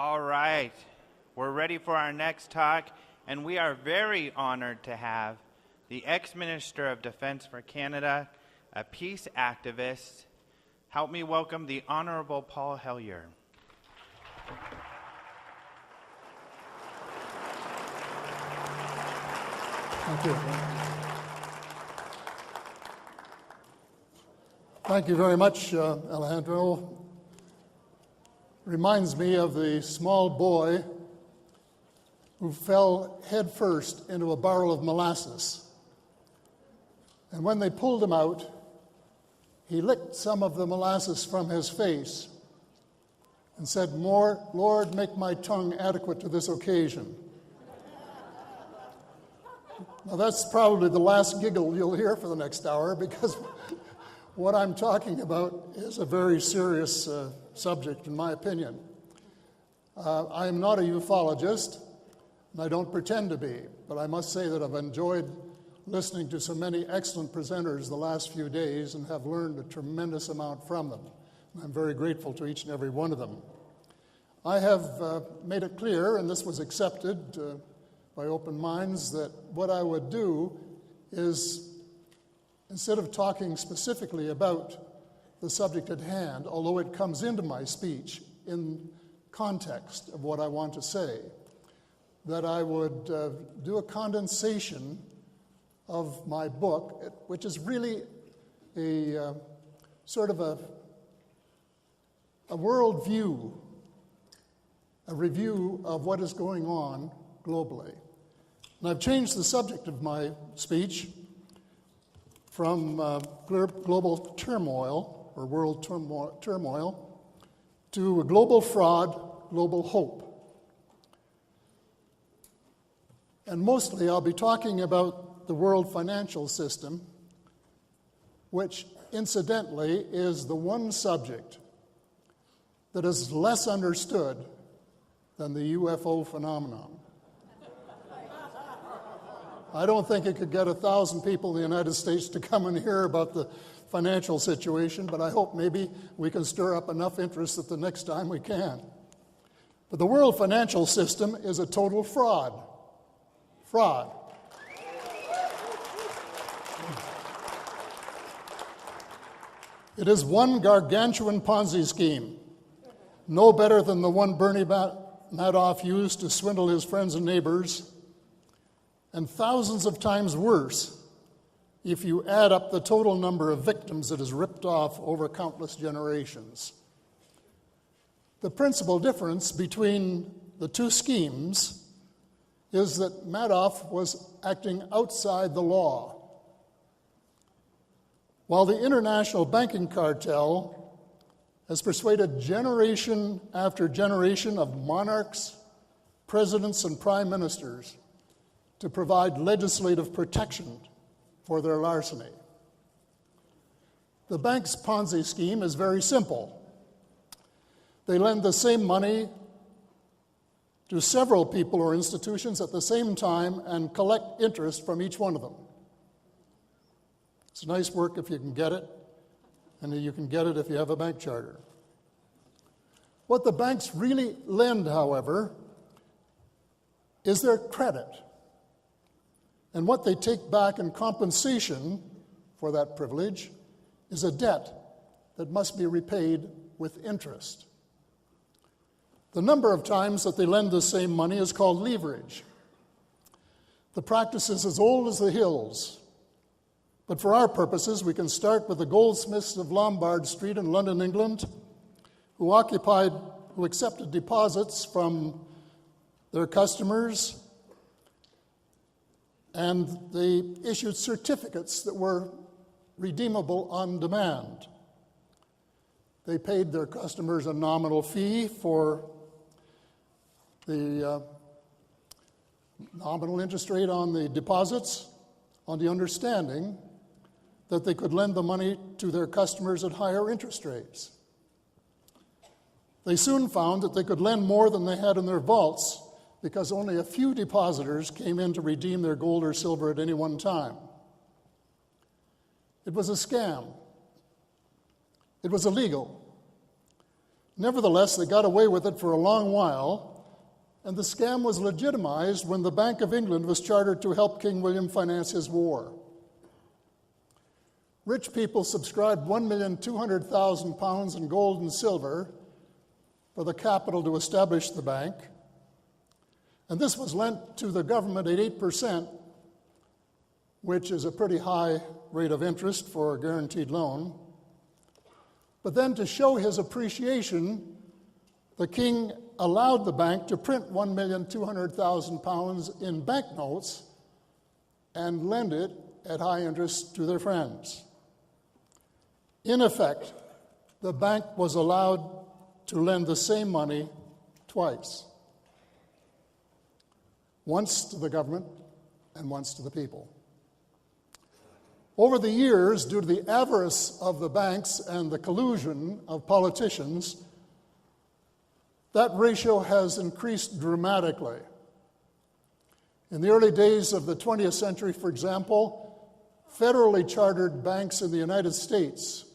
All right, we're ready for our next talk, and we are very honored to have the ex-Minister of Defense for Canada, a peace activist. Help me welcome the Honorable Paul Hellyer. Thank you. Thank you very much, Alejandro. Reminds me of the small boy who fell headfirst into a barrel of molasses. And when they pulled him out, he licked some of the molasses from his face and said, "Lord, make my tongue adequate to this occasion." Now that's probably the last giggle you'll hear for the next hour, because what I'm talking about is a very serious subject, in my opinion. I am not a ufologist, and I don't pretend to be, but I must say that I've enjoyed listening to so many excellent presenters the last few days and have learned a tremendous amount from them. And I'm very grateful to each and every one of them. I have made it clear, and this was accepted by open minds, that what I would do is, instead of talking specifically about the subject at hand, although it comes into my speech in context of what I want to say, that I would do a condensation of my book, which is really a sort of a worldview, a review of what is going on globally. And I've changed the subject of my speech from global turmoil, or world turmoil, to a global fraud, global hope. And mostly I'll be talking about the world financial system, which incidentally is the one subject that is less understood than the UFO phenomenon. I don't think it could get 1,000 people in the United States to come and hear about the financial situation, but I hope maybe we can stir up enough interest that the next time we can. But the world financial system is a total fraud. Fraud. It is one gargantuan Ponzi scheme, no better than the one Bernie Madoff used to swindle his friends and neighbors, and thousands of times worse if you add up the total number of victims it has ripped off over countless generations. The principal difference between the two schemes is that Madoff was acting outside the law, while the international banking cartel has persuaded generation after generation of monarchs, presidents, and prime ministers to provide legislative protection for their larceny. The bank's Ponzi scheme is very simple. They lend the same money to several people or institutions at the same time and collect interest from each one of them. It's nice work if you can get it, and you can get it if you have a bank charter. What the banks really lend, however, is their credit. And what they take back in compensation for that privilege is a debt that must be repaid with interest. The number of times that they lend the same money is called leverage. The practice is as old as the hills. But for our purposes, we can start with the goldsmiths of Lombard Street in London, England, who accepted deposits from their customers, and they issued certificates that were redeemable on demand. They paid their customers a nominal fee for the nominal interest rate on the deposits, on the understanding that they could lend the money to their customers at higher interest rates. They soon found that they could lend more than they had in their vaults because only a few depositors came in to redeem their gold or silver at any one time. It was a scam. It was illegal. Nevertheless, they got away with it for a long while, and the scam was legitimized when the Bank of England was chartered to help King William finance his war. Rich people subscribed £1,200,000 in gold and silver for the capital to establish the bank, and this was lent to the government at 8%, which is a pretty high rate of interest for a guaranteed loan. But then, to show his appreciation, the king allowed the bank to print £1,200,000 in banknotes and lend it at high interest to their friends. In effect, the bank was allowed to lend the same money twice, once to the government and once to the people. Over the years, due to the avarice of the banks and the collusion of politicians, that ratio has increased dramatically. In the early days of the 20th century, for example, federally chartered banks in the United States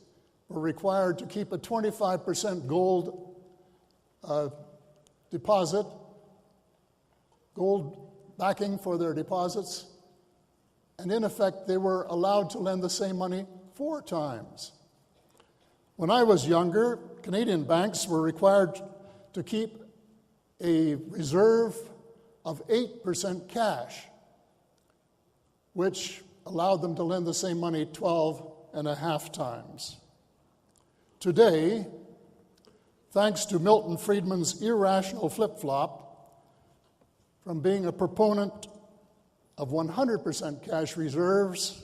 were required to keep a 25% gold deposit, gold backing for their deposits, and in effect, they were allowed to lend the same money 4 times. When I was younger, Canadian banks were required to keep a reserve of 8% cash, which allowed them to lend the same money 12.5 times. Today, thanks to Milton Friedman's irrational flip-flop from being a proponent of 100% cash reserves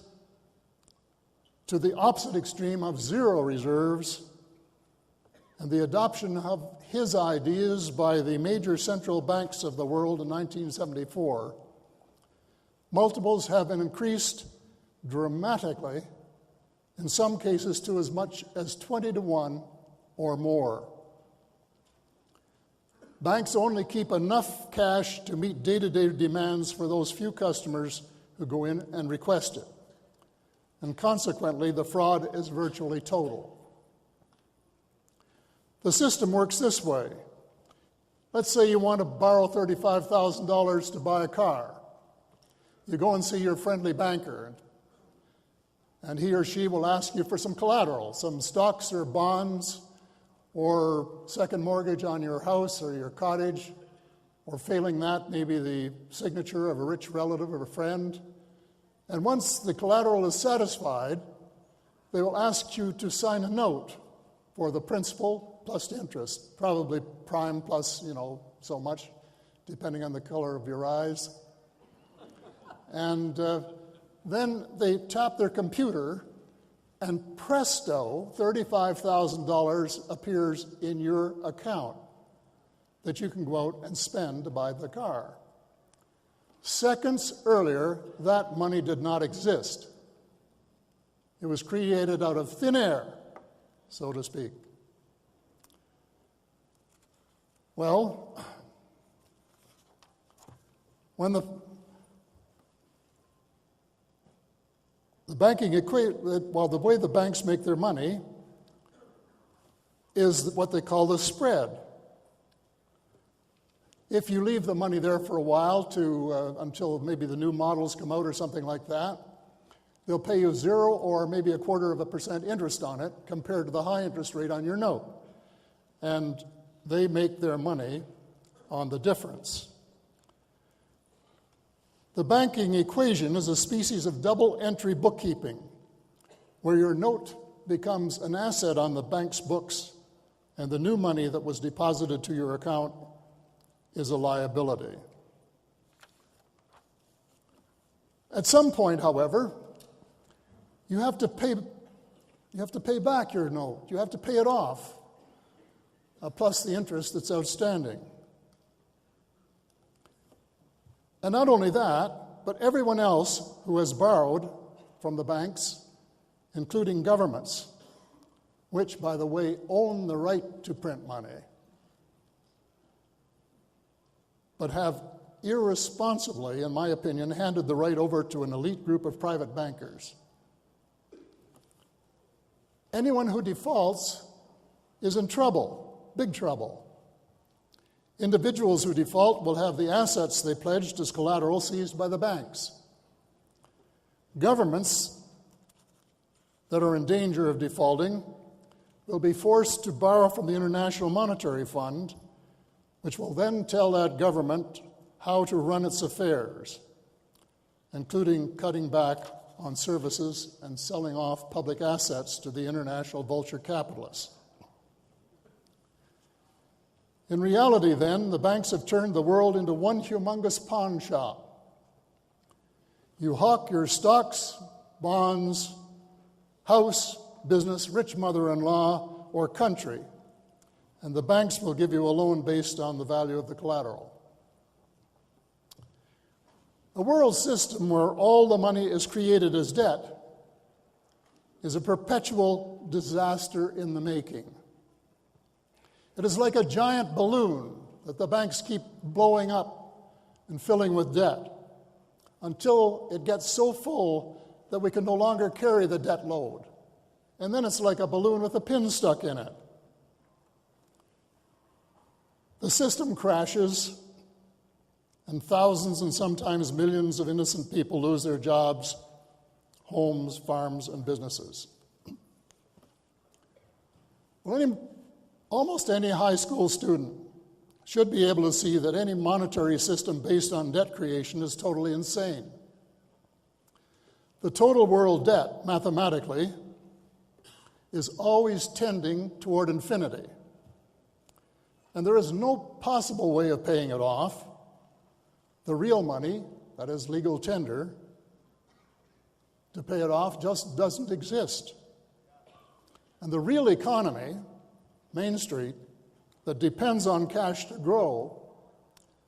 to the opposite extreme of zero reserves, and the adoption of his ideas by the major central banks of the world in 1974, multiples have been increased dramatically, in some cases to as much as 20 to 1 or more. Banks only keep enough cash to meet day-to-day demands for those few customers who go in and request it. And consequently, the fraud is virtually total. The system works this way. Let's say you want to borrow $35,000 to buy a car. You go and see your friendly banker, and he or she will ask you for some collateral, some stocks or bonds, or second mortgage on your house or your cottage, or failing that, maybe the signature of a rich relative or a friend. And once the collateral is satisfied, they will ask you to sign a note for the principal plus interest, probably prime plus, so much, depending on the color of your eyes. And then they tap their computer, and presto, $35,000 appears in your account that you can go out and spend to buy the car. Seconds earlier, that money did not exist. It was created out of thin air, so to speak. Well, when the the way the banks make their money is what they call the spread. If you leave the money there for a while until maybe the new models come out or something like that, they'll pay you 0 or maybe 0.25% interest on it compared to the high interest rate on your note. And they make their money on the difference. The banking equation is a species of double-entry bookkeeping, where your note becomes an asset on the bank's books, and the new money that was deposited to your account is a liability. At some point, however, you have to pay back your note. You have to pay it off, plus the interest that's outstanding. And not only that, but everyone else who has borrowed from the banks, including governments, which, by the way, own the right to print money, but have irresponsibly, in my opinion, handed the right over to an elite group of private bankers. Anyone who defaults is in trouble. big trouble. Individuals who default will have the assets they pledged as collateral seized by the banks. Governments that are in danger of defaulting will be forced to borrow from the International Monetary Fund, which will then tell that government how to run its affairs, including cutting back on services and selling off public assets to the international vulture capitalists. In reality, then, the banks have turned the world into one humongous pawn shop. You hawk your stocks, bonds, house, business, rich mother-in-law, or country, and the banks will give you a loan based on the value of the collateral. A world system where all the money is created as debt is a perpetual disaster in the making. It is like a giant balloon that the banks keep blowing up and filling with debt until it gets so full that we can no longer carry the debt load. And then it's like a balloon with a pin stuck in it. The system crashes, and thousands and sometimes millions of innocent people lose their jobs, homes, farms, and businesses. Almost any high school student should be able to see that any monetary system based on debt creation is totally insane. The total world debt, mathematically, is always tending toward infinity. And there is no possible way of paying it off. The real money, that is legal tender, to pay it off just doesn't exist. And the real economy, Main Street, that depends on cash to grow,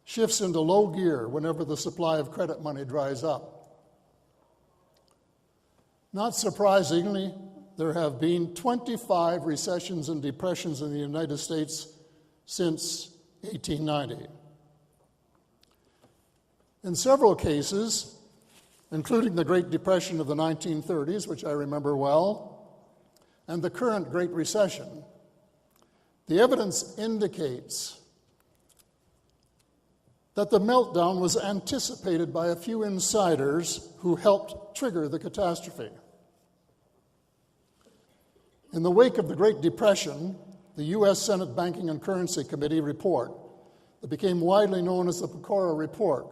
shifts into low gear whenever the supply of credit money dries up. Not surprisingly, there have been 25 recessions and depressions in the United States since 1890. In several cases, including the Great Depression of the 1930s, which I remember well, and the current Great Recession, the evidence indicates that the meltdown was anticipated by a few insiders who helped trigger the catastrophe. In the wake of the Great Depression, the U.S. Senate Banking and Currency Committee report, that became widely known as the Pecora Report,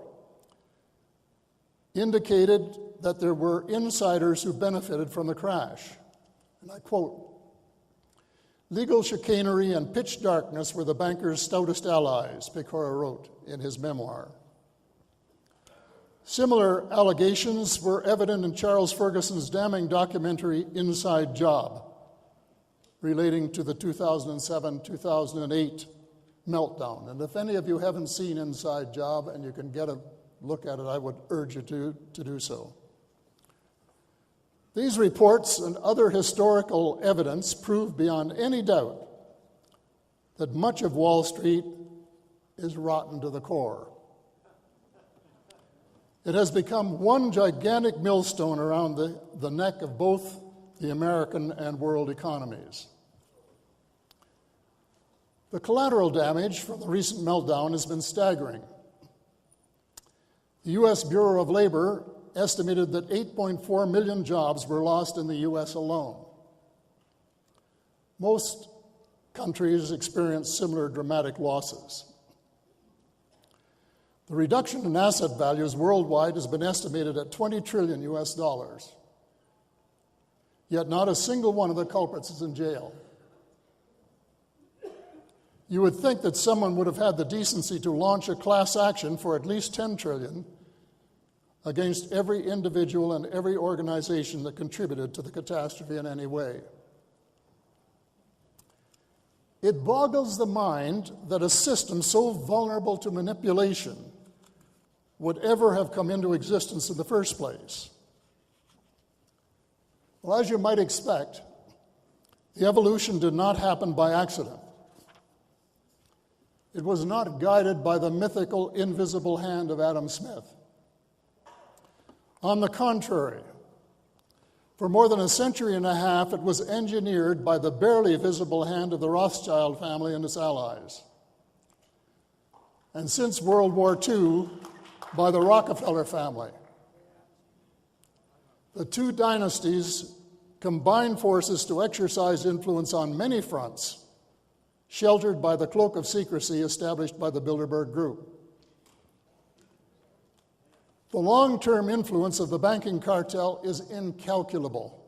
indicated that there were insiders who benefited from the crash. And I quote, "Legal chicanery and pitch darkness were the bankers' stoutest allies," Pecora wrote in his memoir. Similar allegations were evident in Charles Ferguson's damning documentary Inside Job, relating to the 2007-2008 meltdown. And if any of you haven't seen Inside Job and you can get a look at it, I would urge you to do so. These reports and other historical evidence prove beyond any doubt that much of Wall Street is rotten to the core. It has become one gigantic millstone around the neck of both the American and world economies. The collateral damage from the recent meltdown has been staggering. The U.S. Bureau of Labor estimated that 8.4 million jobs were lost in the U.S. alone. Most countries experience similar dramatic losses. The reduction in asset values worldwide has been estimated at $20 trillion US dollars. Yet not a single one of the culprits is in jail. You would think that someone would have had the decency to launch a class action for at least $10 trillion against every individual and every organization that contributed to the catastrophe in any way. It boggles the mind that a system so vulnerable to manipulation would ever have come into existence in the first place. Well, as you might expect, the evolution did not happen by accident. It was not guided by the mythical, invisible hand of Adam Smith. On the contrary, For more than a century and a half, it was engineered by the barely visible hand of the Rothschild family and its allies. And since World War II, by the Rockefeller family. The two dynasties combined forces to exercise influence on many fronts, sheltered by the cloak of secrecy established by the Bilderberg Group. The long-term influence of the banking cartel is incalculable.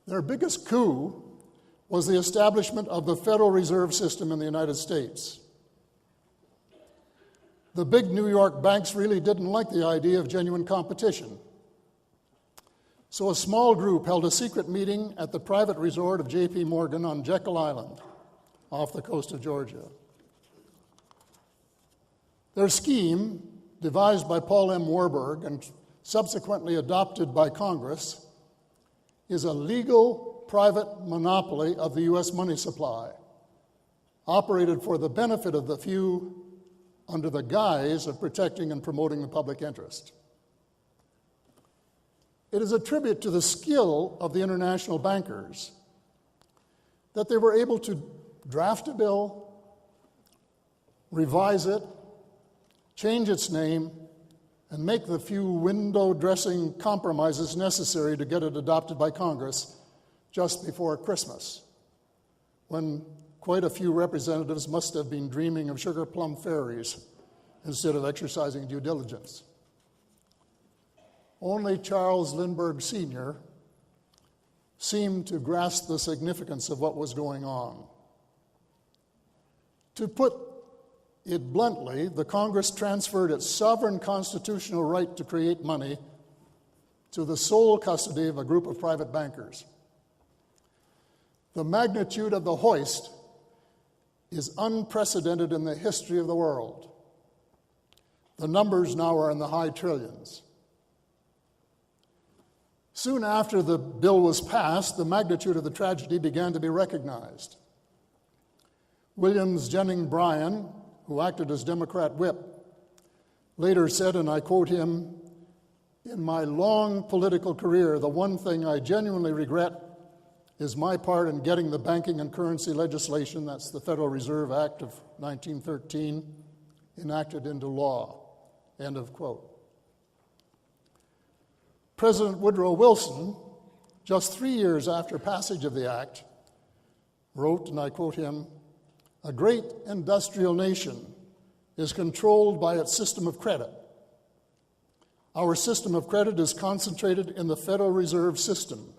Their biggest coup was the establishment of the Federal Reserve System in the United States. The big New York banks really didn't like the idea of genuine competition. So a small group held a secret meeting at the private resort of J.P. Morgan on Jekyll Island, off the coast of Georgia. Their scheme, devised by Paul M. Warburg and subsequently adopted by Congress, is a legal private monopoly of the U.S. money supply, operated for the benefit of the few under the guise of protecting and promoting the public interest. It is a tribute to the skill of the international bankers that they were able to draft a bill, revise it, change its name, and make the few window-dressing compromises necessary to get it adopted by Congress just before Christmas, when quite a few representatives must have been dreaming of sugar plum fairies instead of exercising due diligence. Only Charles Lindbergh Sr. seemed to grasp the significance of what was going on. To put it bluntly, the Congress transferred its sovereign constitutional right to create money to the sole custody of a group of private bankers. The magnitude of the hoist is unprecedented in the history of the world. The numbers now are in the high trillions. Soon after the bill was passed, the magnitude of the tragedy began to be recognized. Williams Jennings Bryan, who acted as Democrat whip, later said, and I quote him, "In my long political career, the one thing I genuinely regret is my part in getting the banking and currency legislation, that's the Federal Reserve Act of 1913, enacted into law." End of quote. President Woodrow Wilson, just 3 years after passage of the act, wrote, and I quote him, "A great industrial nation is controlled by its system of credit. Our system of credit is concentrated in the Federal Reserve System.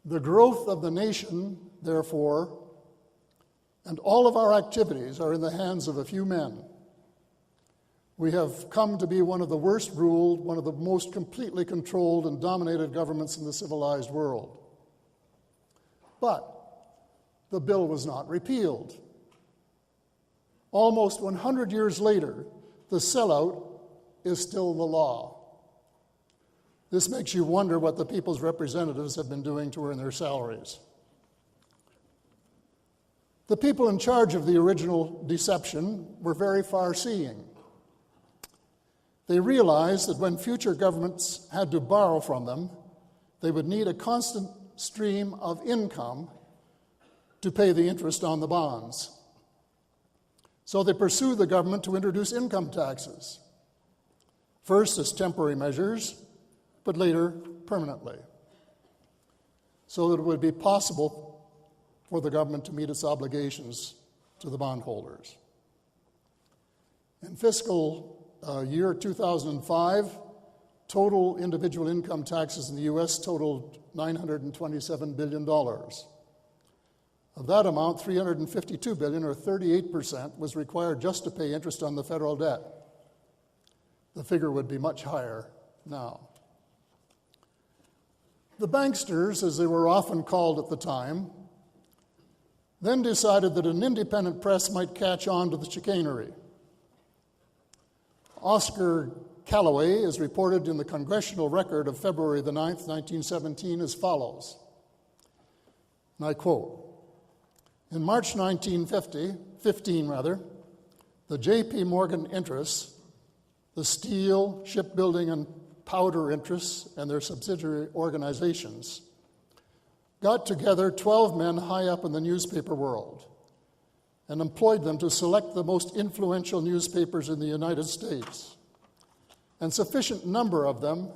The growth of the nation, therefore, and all of our activities are in the hands of a few men. We have come to be one of the worst ruled, one of the most completely controlled and dominated governments in the civilized world." But the bill was not repealed. Almost 100 years later, the sellout is still the law. This makes you wonder what the people's representatives have been doing to earn their salaries. The people in charge of the original deception were very far-seeing. They realized that when future governments had to borrow from them, they would need a constant stream of income to pay the interest on the bonds. So they pursued the government to introduce income taxes, first as temporary measures, but later permanently, so that it would be possible for the government to meet its obligations to the bondholders. In fiscal year 2005, total individual income taxes in the U.S. totaled $927 billion. Of that amount, $352 billion, or 38%, was required just to pay interest on the federal debt. The figure would be much higher now. The banksters, as they were often called at the time, then decided that an independent press might catch on to the chicanery. Oscar Callaway is reported in the Congressional Record of February the 9th, 1917, as follows, and I quote, "In March 1915, the J.P. Morgan interests, the steel, shipbuilding, and powder interests and their subsidiary organizations, got together 12 men high up in the newspaper world and employed them to select the most influential newspapers in the United States, and sufficient number of them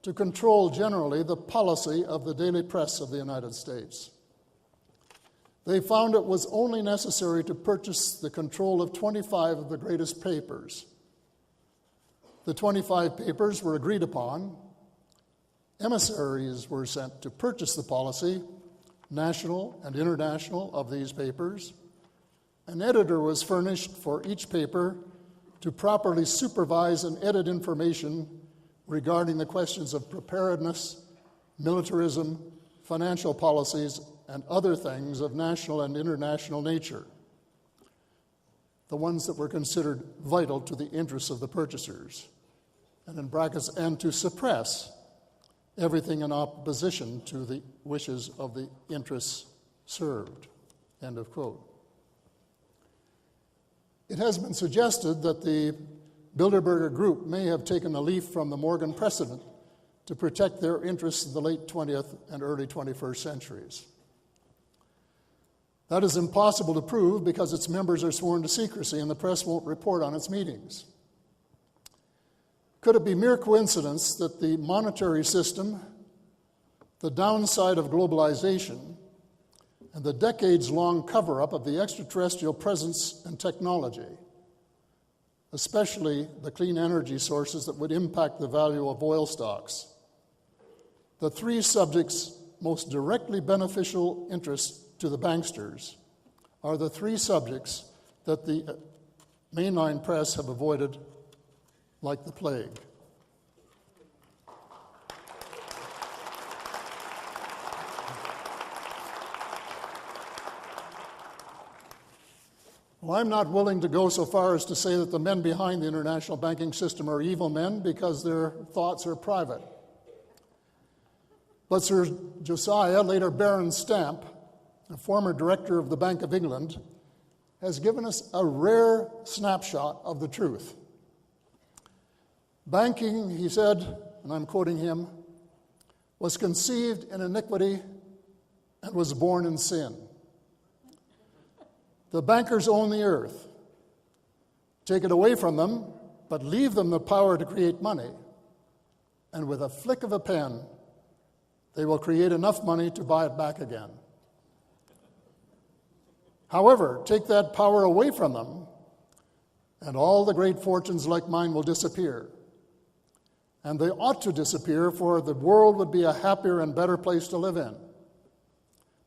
to control generally the policy of the daily press of the United States. They found it was only necessary to purchase the control of 25 of the greatest papers. The 25 papers were agreed upon. Emissaries were sent to purchase the policy, national and international, of these papers. An editor was furnished for each paper to properly supervise and edit information regarding the questions of preparedness, militarism, financial policies, and other things of national and international nature, the ones that were considered vital to the interests of the purchasers, and in brackets, and to suppress everything in opposition to the wishes of the interests served, end of quote. It has been suggested that the Bilderberger Group may have taken a leaf from the Morgan precedent to protect their interests in the late 20th and early 21st centuries. That is impossible to prove because its members are sworn to secrecy and the press won't report on its meetings. Could it be mere coincidence that the monetary system, the downside of globalization, and the decades-long cover-up of the extraterrestrial presence and technology, especially the clean energy sources that would impact the value of oil stocks, the three subjects most directly beneficial interest to the banksters, are the three subjects that the mainline press have avoided like the plague. Well, I'm not willing to go so far as to say that the men behind the international banking system are evil men because their thoughts are private. But Sir Josiah, later Baron Stamp, a former director of the Bank of England, has given us a rare snapshot of the truth. Banking, he said, and I'm quoting him, was conceived in iniquity and was born in sin. The bankers own the earth. Take it away from them, but leave them the power to create money. And with a flick of a pen, they will create enough money to buy it back again. However, take that power away from them, and all the great fortunes like mine will disappear. And they ought to disappear, for the world would be a happier and better place to live in.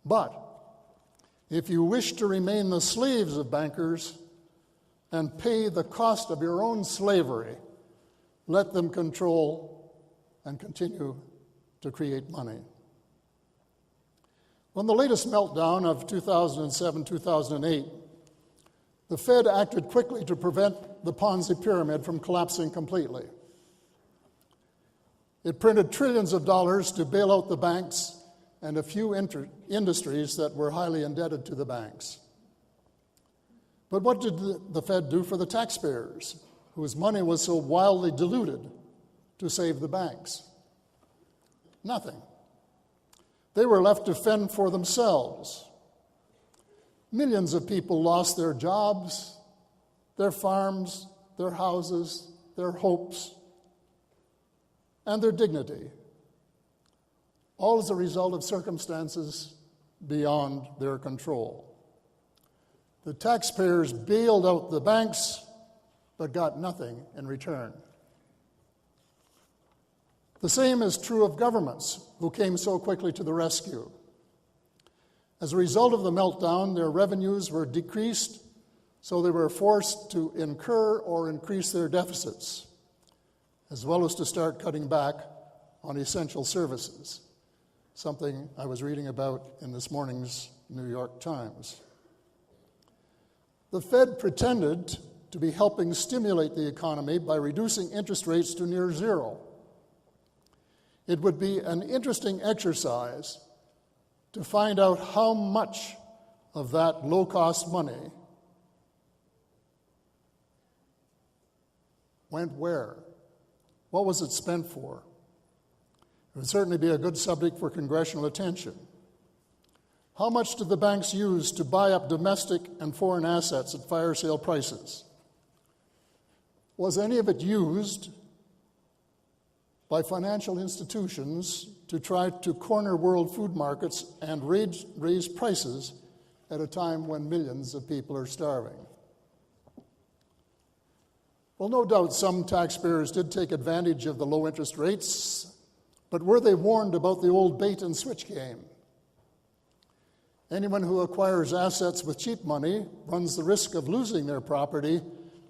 But if you wish to remain the slaves of bankers and pay the cost of your own slavery, let them control and continue to create money. On the latest meltdown of 2007-2008, the Fed acted quickly to prevent the Ponzi pyramid from collapsing completely. It printed trillions of dollars to bail out the banks and a few industries that were highly indebted to the banks. But what did the Fed do for the taxpayers, whose money was so wildly diluted to save the banks? Nothing. They were left to fend for themselves. Millions of people lost their jobs, their farms, their houses, their hopes, and their dignity, all as a result of circumstances beyond their control. The taxpayers bailed out the banks, but got nothing in return. The same is true of governments, who came so quickly to the rescue. As a result of the meltdown, their revenues were decreased, so they were forced to incur or increase their deficits, as well as to start cutting back on essential services, something I was reading about in this morning's New York Times. The Fed pretended to be helping stimulate the economy by reducing interest rates to near zero. It would be an interesting exercise to find out how much of that low-cost money went where What was it spent for? It would certainly be a good subject for congressional attention. How much did the banks use to buy up domestic and foreign assets at fire sale prices? Was any of it used by financial institutions to try to corner world food markets and raise prices at a time when millions of people are starving? Well, no doubt some taxpayers did take advantage of the low interest rates, but were they warned about the old bait and switch game? Anyone who acquires assets with cheap money runs the risk of losing their property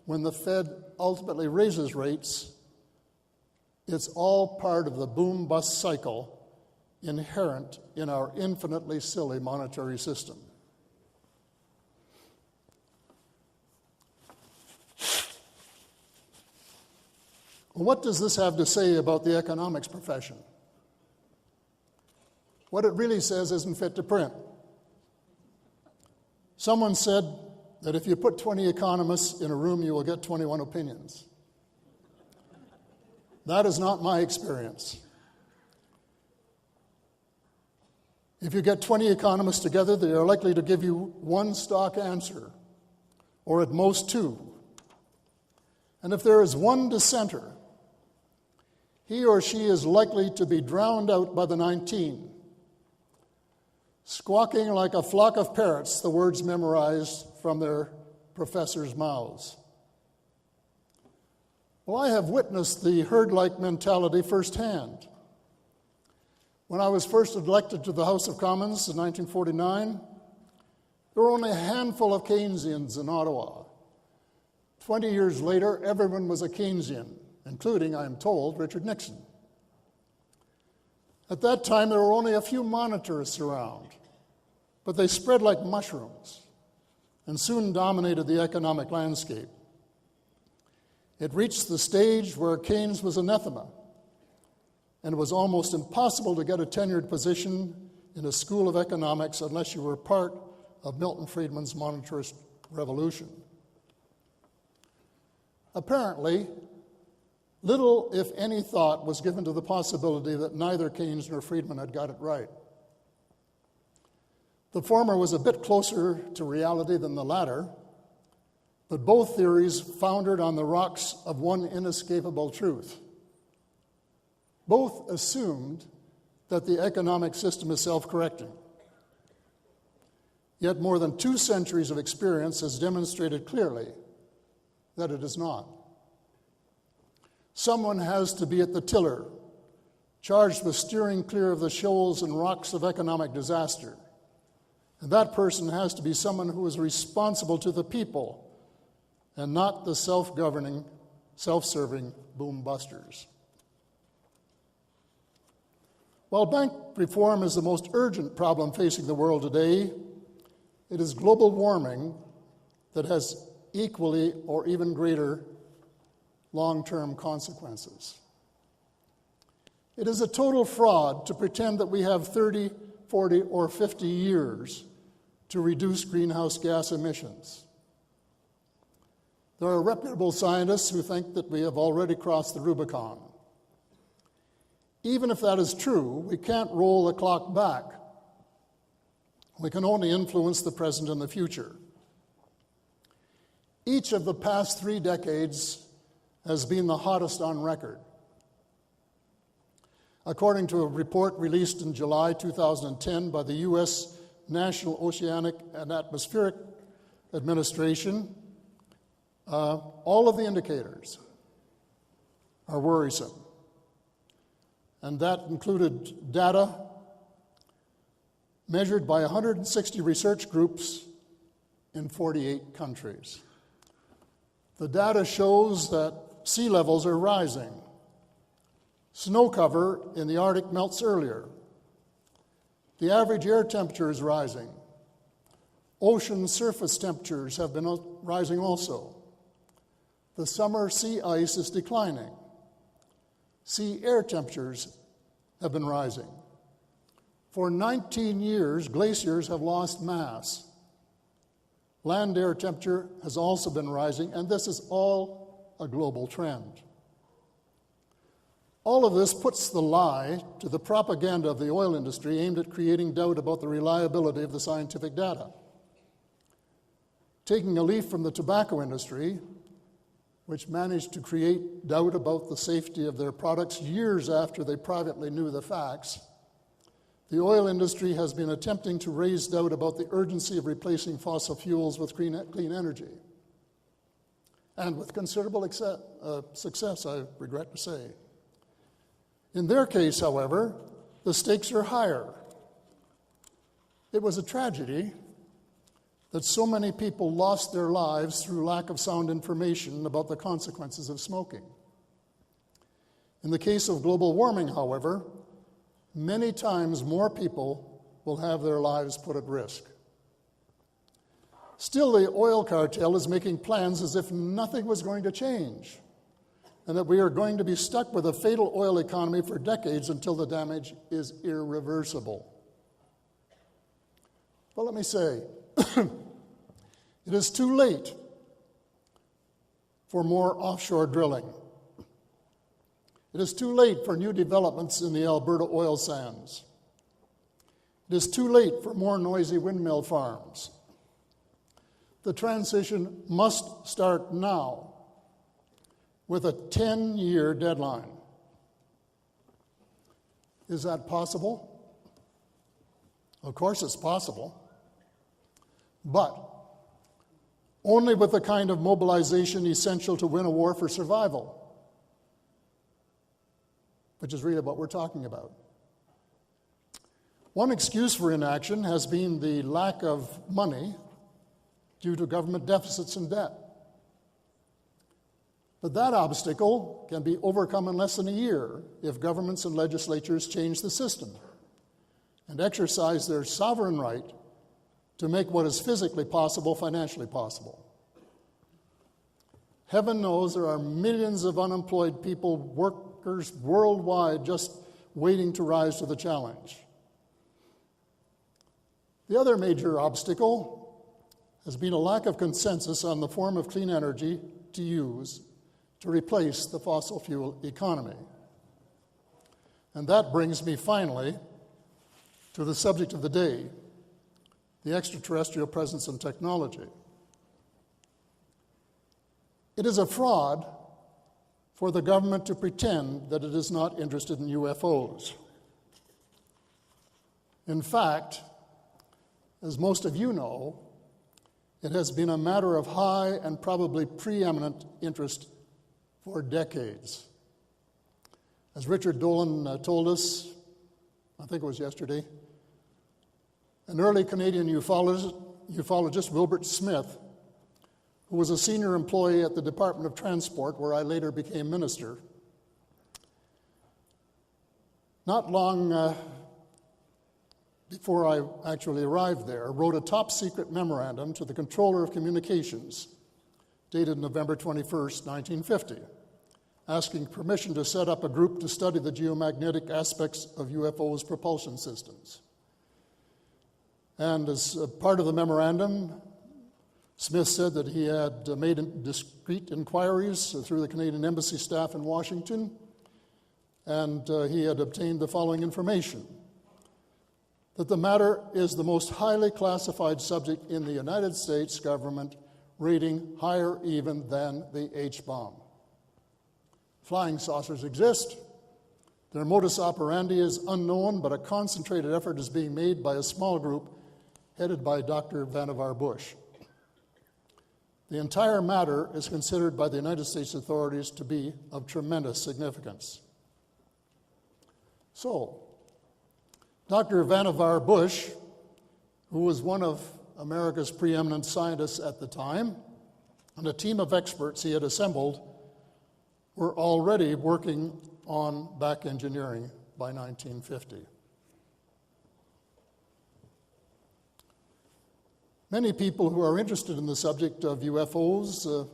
when the Fed ultimately raises rates. It's all part of the boom-bust cycle inherent in our infinitely silly monetary system. What does this have to say about the economics profession? What it really says isn't fit to print. Someone said that if you put 20 economists in a room, you will get 21 opinions. That is not my experience. If you get 20 economists together, they are likely to give you one stock answer, or at most two. And if there is one dissenter, he or she is likely to be drowned out by the 19, squawking like a flock of parrots the words memorized from their professors' mouths. Well, I have witnessed the herd-like mentality firsthand. When I was first elected to the House of Commons in 1949, there were only a handful of Keynesians in Ottawa. 20 years later, everyone was a Keynesian, including, I am told, Richard Nixon. At that time, there were only a few monetarists around, but they spread like mushrooms and soon dominated the economic landscape. It reached the stage where Keynes was anathema, and it was almost impossible to get a tenured position in a school of economics unless you were part of Milton Friedman's monetarist revolution. Apparently, little, if any, thought was given to the possibility that neither Keynes nor Friedman had got it right. The former was a bit closer to reality than the latter, but both theories foundered on the rocks of one inescapable truth. Both assumed that the economic system is self-correcting. Yet more than 2 centuries of experience has demonstrated clearly that it is not. Someone has to be at the tiller, charged with steering clear of the shoals and rocks of economic disaster. And that person has to be someone who is responsible to the people and not the self-governing, self-serving boom-busters. While bank reform is the most urgent problem facing the world today, it is global warming that has equally or even greater long-term consequences. It is a total fraud to pretend that we have 30, 40, or 50 years to reduce greenhouse gas emissions. There are reputable scientists who think that we have already crossed the Rubicon. Even if that is true, we can't roll the clock back. We can only influence the present and the future. Each of the past 3 decades has been the hottest on record. According to a report released in July 2010 by the U.S. National Oceanic and Atmospheric Administration, all of the indicators are worrisome. And that included data measured by 160 research groups in 48 countries. The data shows that sea levels are rising. Snow cover in the Arctic melts earlier. The average air temperature is rising. Ocean surface temperatures have been rising also. The summer sea ice is declining. Sea air temperatures have been rising. For 19 years, glaciers have lost mass. Land air temperature has also been rising, and this is all a global trend. All of this puts the lie to the propaganda of the oil industry aimed at creating doubt about the reliability of the scientific data. Taking a leaf from the tobacco industry, which managed to create doubt about the safety of their products years after they privately knew the facts, the oil industry has been attempting to raise doubt about the urgency of replacing fossil fuels with clean energy. And with considerable success, I regret to say. In their case, however, the stakes are higher. It was a tragedy that so many people lost their lives through lack of sound information about the consequences of smoking. In the case of global warming, however, many times more people will have their lives put at risk. Still, the oil cartel is making plans as if nothing was going to change, and that we are going to be stuck with a fatal oil economy for decades until the damage is irreversible. But let me say, it is too late for more offshore drilling. It is too late for new developments in the Alberta oil sands. It is too late for more noisy windmill farms. The transition must start now with a 10-year deadline. Is that possible? Of course it's possible, but only with the kind of mobilization essential to win a war for survival, which is really what we're talking about. One excuse for inaction has been the lack of money due to government deficits and debt. But that obstacle can be overcome in less than a year if governments and legislatures change the system and exercise their sovereign right to make what is physically possible financially possible. Heaven knows there are millions of unemployed people, workers worldwide, just waiting to rise to the challenge. The other major obstacle has been a lack of consensus on the form of clean energy to use to replace the fossil fuel economy. And that brings me finally to the subject of the day, the extraterrestrial presence and technology. It is a fraud for the government to pretend that it is not interested in UFOs. In fact, as most of you know, it has been a matter of high and probably preeminent interest for decades. As Richard Dolan told us, I think it was yesterday, an early Canadian ufologist, Wilbert Smith, who was a senior employee at the Department of Transport, where I later became minister, not long before I actually arrived there, wrote a top-secret memorandum to the Controller of Communications, dated November 21st, 1950, asking permission to set up a group to study the geomagnetic aspects of UFOs' propulsion systems. And as part of the memorandum, Smith said that he had made discreet inquiries through the Canadian Embassy staff in Washington, and he had obtained the following information: that the matter is the most highly classified subject in the United States government, rating higher even than the H-bomb. Flying saucers exist. Their modus operandi is unknown, but a concentrated effort is being made by a small group headed by Dr. Vannevar Bush. The entire matter is considered by the United States authorities to be of tremendous significance. So, Dr. Vannevar Bush, who was one of America's preeminent scientists at the time, and a team of experts he had assembled, were already working on back engineering by 1950. Many people who are interested in the subject of UFOs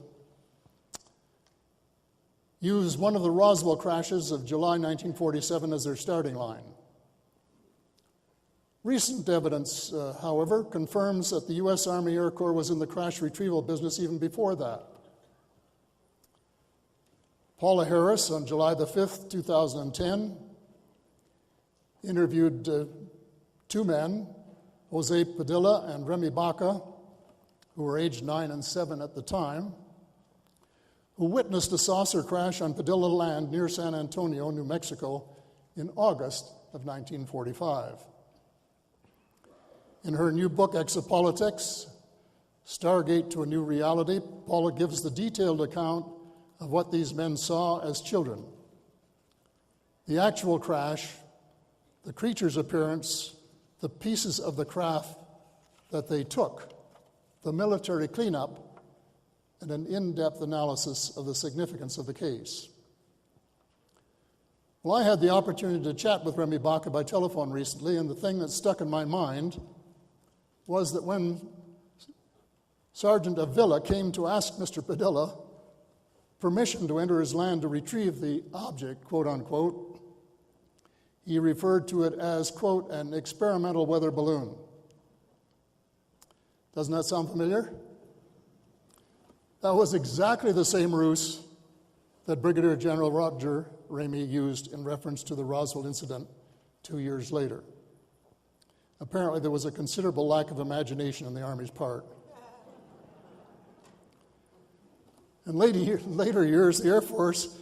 use one of the Roswell crashes of July 1947 as their starting line. Recent evidence, however, confirms that the U.S. Army Air Corps was in the crash retrieval business even before that. Paula Harris, on July the 5th, 2010, interviewed two men, Jose Padilla and Remy Baca, who were aged 9 and 7 at the time, who witnessed a saucer crash on Padilla land near San Antonio, New Mexico, in August of 1945. In her new book, Exopolitics, Stargate to a New Reality, Paula gives the detailed account of what these men saw as children. The actual crash, the creature's appearance, the pieces of the craft that they took, the military cleanup, and an in-depth analysis of the significance of the case. Well, I had the opportunity to chat with Remy Baca by telephone recently, and the thing that stuck in my mind was that when Sergeant Avila came to ask Mr. Padilla permission to enter his land to retrieve the object, quote unquote, he referred to it as, quote, an experimental weather balloon. Doesn't that sound familiar? That was exactly the same ruse that Brigadier General Roger Ramey used in reference to the Roswell incident 2 years later. Apparently, there was a considerable lack of imagination on the Army's part. In later years, the Air Force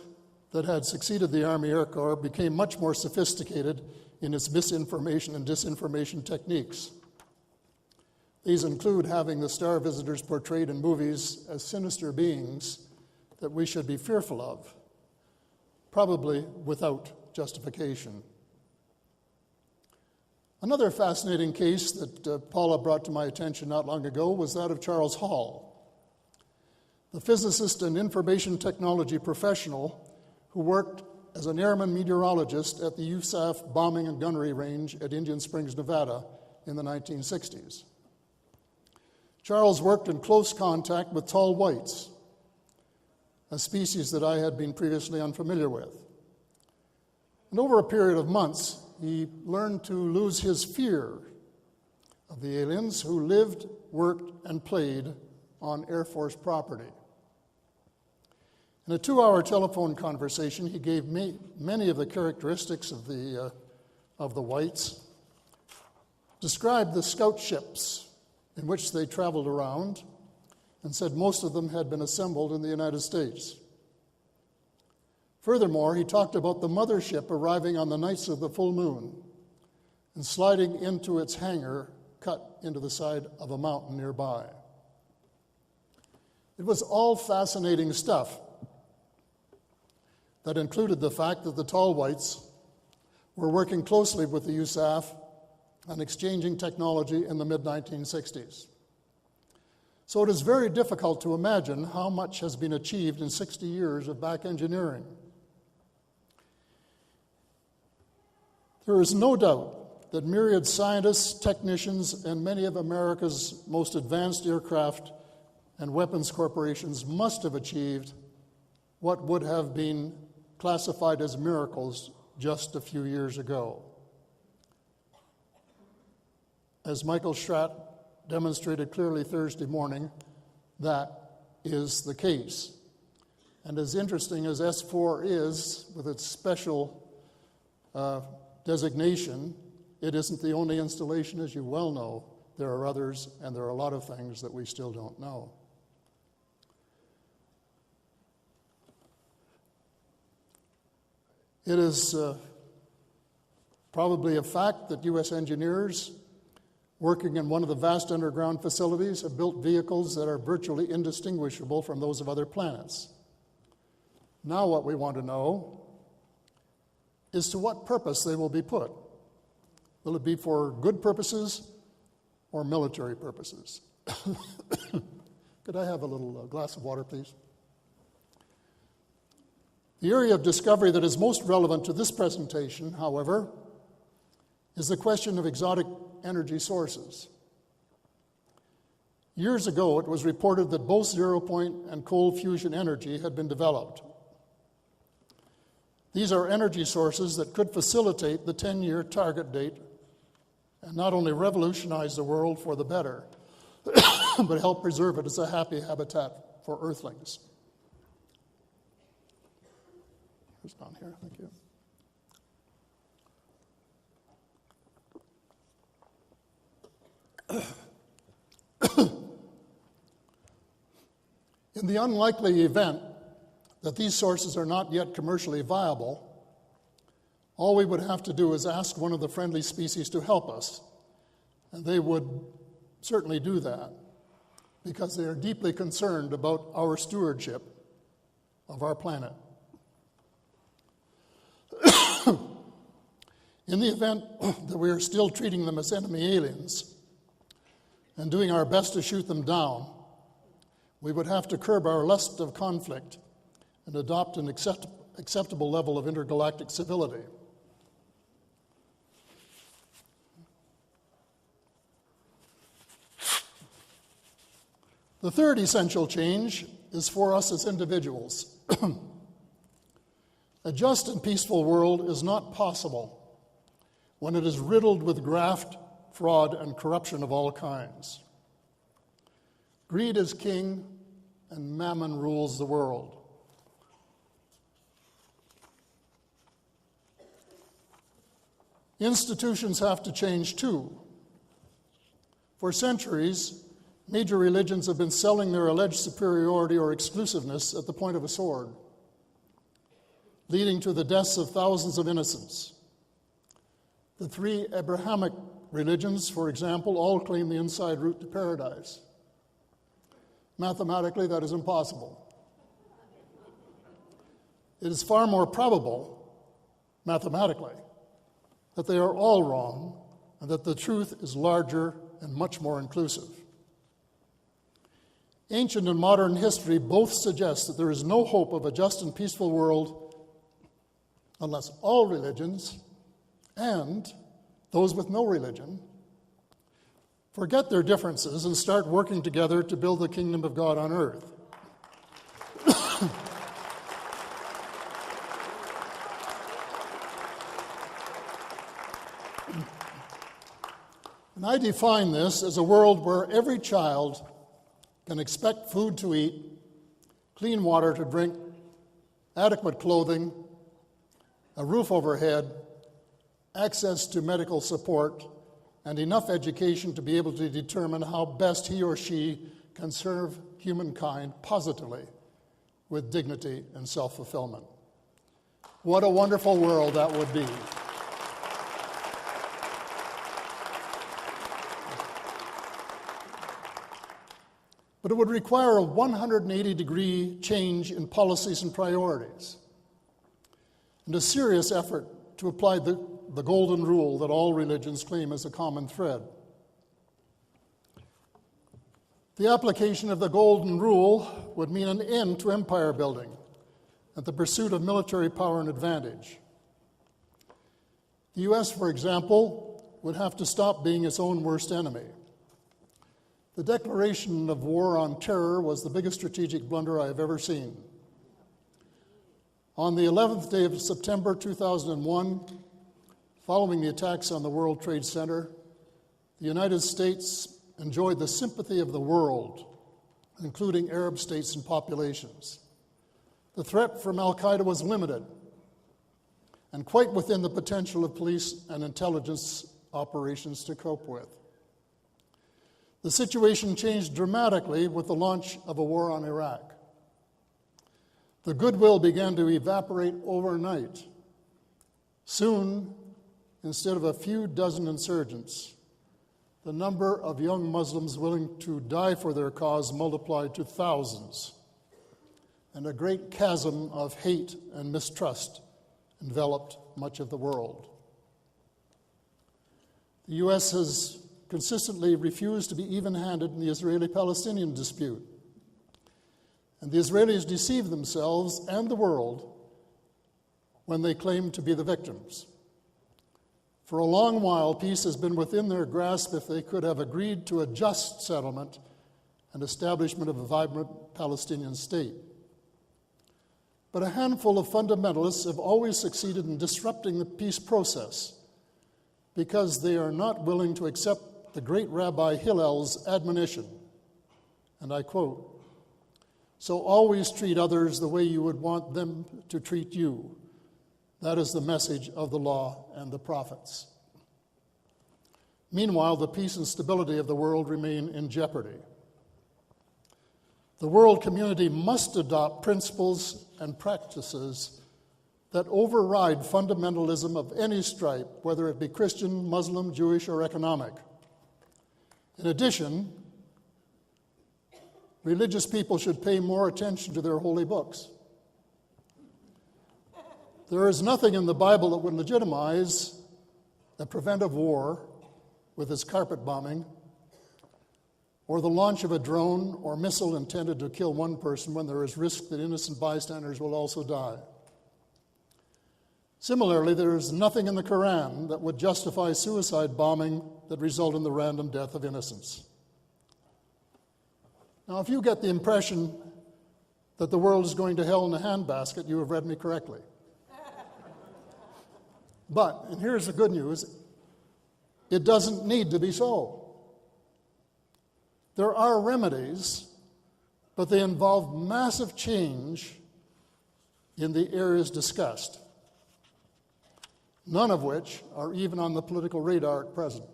that had succeeded the Army Air Corps became much more sophisticated in its misinformation and disinformation techniques. These include having the star visitors portrayed in movies as sinister beings that we should be fearful of, probably without justification. Another fascinating case that Paula brought to my attention not long ago was that of Charles Hall, the physicist and information technology professional who worked as an airman meteorologist at the USAF bombing and gunnery range at Indian Springs, Nevada in the 1960s. Charles worked in close contact with tall whites, a species that I had been previously unfamiliar with. And over a period of months, he learned to lose his fear of the aliens who lived, worked, and played on Air Force property. In a 2-hour telephone conversation, he gave me many of the characteristics of the whites, described the scout ships in which they traveled around, and said most of them had been assembled in the United States. Furthermore, he talked about the mothership arriving on the nights of the full moon and sliding into its hangar cut into the side of a mountain nearby. It was all fascinating stuff that included the fact that the tall whites were working closely with the USAF and exchanging technology in the mid-1960s. So it is very difficult to imagine how much has been achieved in 60 years of back engineering. There is no doubt that myriad scientists, technicians, and many of America's most advanced aircraft and weapons corporations must have achieved what would have been classified as miracles just a few years ago. As Michael Schratt demonstrated clearly Thursday morning, that is the case. And as interesting as S4 is, with its special designation, it isn't the only installation, as you well know. There are others, and there are a lot of things that we still don't know. It is probably a fact that U.S. engineers working in one of the vast underground facilities have built vehicles that are virtually indistinguishable from those of other planets. Now what we want to know is to what purpose they will be put. Will it be for good purposes or military purposes? Could I have a little glass of water, please? The area of discovery that is most relevant to this presentation, however, is the question of exotic energy sources. Years ago, it was reported that both zero-point and cold fusion energy had been developed. These are energy sources that could facilitate the 10-year target date and not only revolutionize the world for the better, but help preserve it as a happy habitat for Earthlings. Who's down here? Thank you. In the unlikely event that these sources are not yet commercially viable, all we would have to do is ask one of the friendly species to help us, and they would certainly do that because they are deeply concerned about our stewardship of our planet. In the event that we are still treating them as enemy aliens and doing our best to shoot them down, we would have to curb our lust of conflict and adopt an acceptable level of intergalactic civility. The third essential change is for us as individuals. A just and peaceful world is not possible when it is riddled with graft, fraud, and corruption of all kinds. Greed is king, and mammon rules the world. Institutions have to change too. For centuries, major religions have been selling their alleged superiority or exclusiveness at the point of a sword, leading to the deaths of thousands of innocents. The three Abrahamic religions, for example, all claim the inside route to paradise. Mathematically, that is impossible. It is far more probable, mathematically, that they are all wrong and that the truth is larger and much more inclusive. Ancient and modern history both suggest that there is no hope of a just and peaceful world unless all religions and those with no religion forget their differences and start working together to build the kingdom of God on earth. And I define this as a world where every child can expect food to eat, clean water to drink, adequate clothing, a roof overhead, access to medical support, and enough education to be able to determine how best he or she can serve humankind positively with dignity and self-fulfillment. What a wonderful world that would be. But it would require a 180-degree change in policies and priorities, and a serious effort to apply the golden rule that all religions claim as a common thread. The application of the golden rule would mean an end to empire building and the pursuit of military power and advantage. The U.S., for example, would have to stop being its own worst enemy. The declaration of war on terror was the biggest strategic blunder I have ever seen. On the 11th day of September 2001, following the attacks on the World Trade Center, the United States enjoyed the sympathy of the world, including Arab states and populations. The threat from al-Qaeda was limited and quite within the potential of police and intelligence operations to cope with. The situation changed dramatically with the launch of a war on Iraq. The goodwill began to evaporate overnight. Soon, instead of a few dozen insurgents, the number of young Muslims willing to die for their cause multiplied to thousands, and a great chasm of hate and mistrust enveloped much of the world. The U.S. has consistently refused to be even-handed in the Israeli-Palestinian dispute. And the Israelis deceive themselves and the world when they claim to be the victims. For a long while, peace has been within their grasp if they could have agreed to a just settlement and establishment of a vibrant Palestinian state. But a handful of fundamentalists have always succeeded in disrupting the peace process because they are not willing to accept the great Rabbi Hillel's admonition, and I quote, "So always treat others the way you would want them to treat you. That is the message of the law and the prophets. Meanwhile, the peace and stability of the world remain in jeopardy. The world community must adopt principles and practices that override fundamentalism of any stripe, whether it be Christian, Muslim, Jewish, or economic. In addition, religious people should pay more attention to their holy books. There is nothing in the Bible that would legitimize a preventive war with its carpet bombing, or the launch of a drone or missile intended to kill one person when there is risk that innocent bystanders will also die. Similarly, there is nothing in the Quran that would justify suicide bombing that result in the random death of innocents. Now, if you get the impression that the world is going to hell in a handbasket, you have read me correctly. But, and here's the good news, it doesn't need to be so. There are remedies, but they involve massive change in the areas discussed, none of which are even on the political radar at present.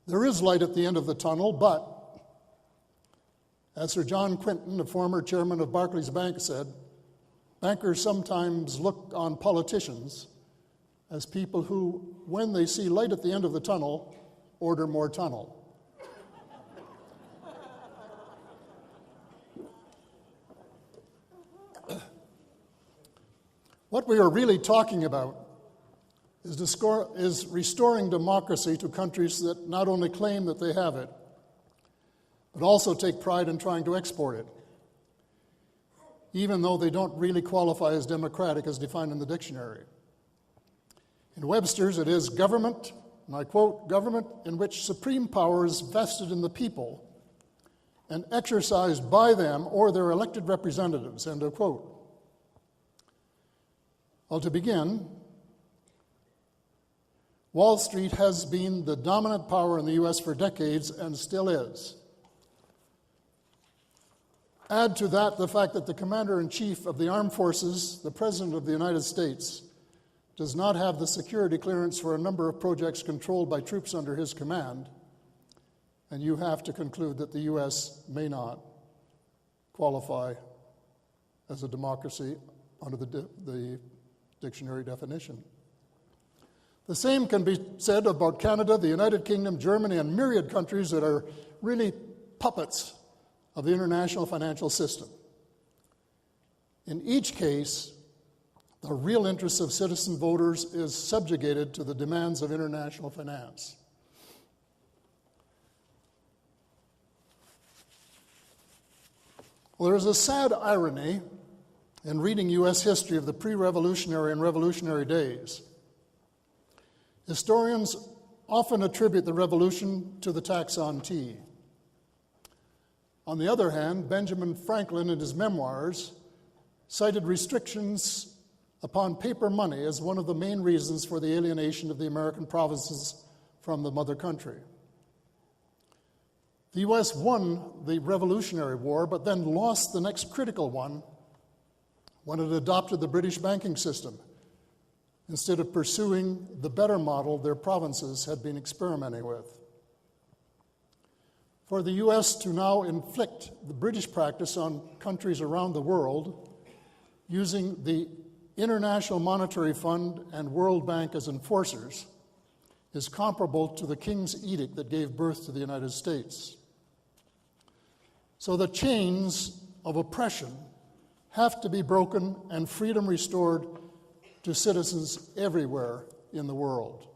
There is light at the end of the tunnel, but, as Sir John Quinton, the former chairman of Barclays Bank, said, bankers sometimes look on politicians as people who, when they see light at the end of the tunnel, order more tunnel. What we are really talking about is restoring democracy to countries that not only claim that they have it, but also take pride in trying to export it, even though they don't really qualify as democratic as defined in the dictionary. In Webster's, it is government, and I quote, government in which supreme power is vested in the people and exercised by them or their elected representatives, end of quote. Well, to begin, Wall Street has been the dominant power in the U.S. for decades and still is. Add to that the fact that the Commander-in-Chief of the Armed Forces, the President of the United States, does not have the security clearance for a number of projects controlled by troops under his command, and you have to conclude that the U.S. may not qualify as a democracy under the dictionary definition. The same can be said about Canada, the United Kingdom, Germany, and myriad countries that are really puppets of the international financial system. In each case, the real interests of citizen voters is subjugated to the demands of international finance. Well, there is a sad irony in reading U.S. history of the pre-revolutionary and revolutionary days. Historians often attribute the revolution to the tax on tea. On the other hand, Benjamin Franklin, in his memoirs, cited restrictions upon paper money as one of the main reasons for the alienation of the American provinces from the mother country. The U.S. won the Revolutionary War, but then lost the next critical one when it adopted the British banking system, instead of pursuing the better model their provinces had been experimenting with. For the U.S. to now inflict the British practice on countries around the world, using the International Monetary Fund and World Bank as enforcers, is comparable to the King's Edict that gave birth to the United States. So the chains of oppression have to be broken and freedom restored to citizens everywhere in the world.